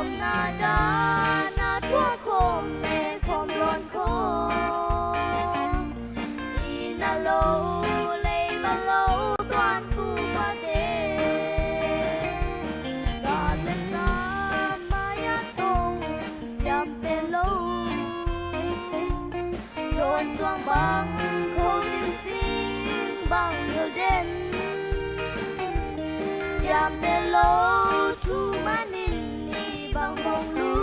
Dòng na đá na chúa khom mê khom đồn khom y na lâu lê ba lâu toàn khu ba đê đàn lê sa maya tông chạm bê lâu đồn xoang bằng khâu xin xin bằng nhiều đen chạm bê lâu chu ma nín ni bằng hồng lu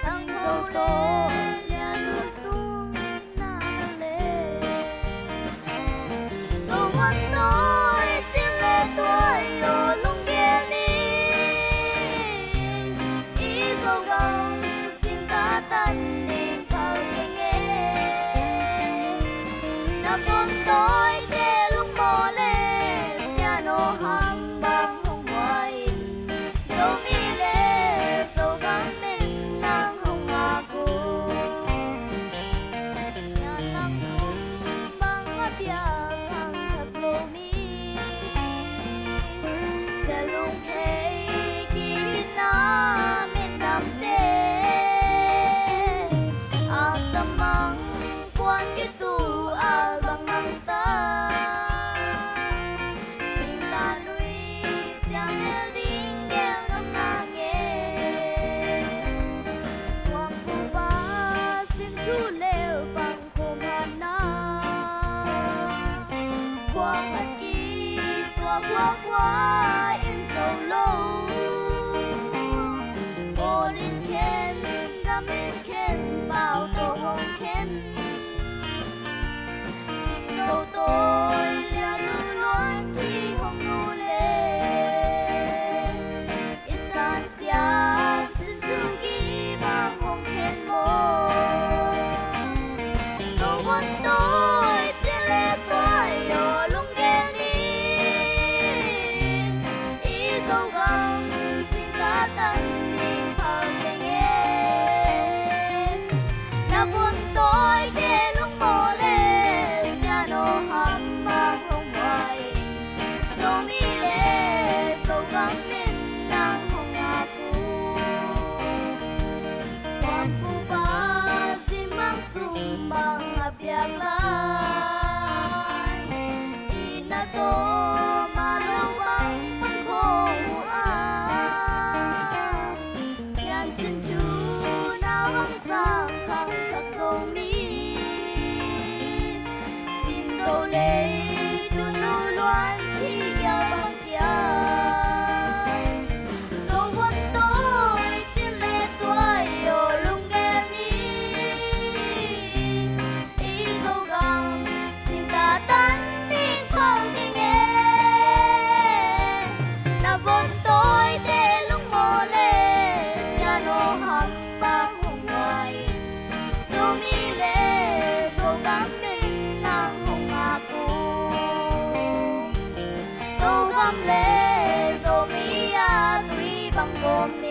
thăng khâu tô lia nước tung na lê dầu quan tôi chim lê tôi ở lung bia ni ý dầu gồng xin ta tận đi vào thiên nghe na con tôi để lung mò lê xe nô ham băng hồng hoài dầu mi lê dầu gắng mình nàng hồng ngà cô nhà nam xuống băng ngắt bia khang thật dầu mi sẽ lung hê kỳ linh na mình nằm đê à tâm măng quan cái tu à bằng năng ta xin ta lui chẳng nghe linh nghe ngâm na nghe hoàng phụ ba xin chu lêu bằng khom hàn na khoang hạt kỳ tua qua qua in dầu lâu cô linh khen ra min khen bao tổ hồng khen xin câu tôi lia nu luôn khi hồng nu lên isan sia xin thương ghi bằng hồng khen mô dầu quân tôi trên lê tôi ở lung ghe ni ý dầu găng xin ta tận đi vào kề nghe na quân tôi để lung mò lê xa nô hàm băng hồng hoài dầu mi lê dầu găng mình nàng hồng ngà cô hoàng phụ ba xin mang sung bằng ngà biạc lai y na tô mà lâu băng băng khô à xian xin chú nào băng sang khang thật dầu mi xin dầu lê tu nô loan khi nghèo băng kia dầu quân tôi trên lê tôi ở lung ghe ni ý dầu găng xin ta tán đi vào cái nghe na vốn tôi để lung mò lê xa nô hàm băng hồng hoài dầu mi lê dầu gắng mình nàng hồng ngà cô dầu găm lê dầu mi à tuy bằng gồm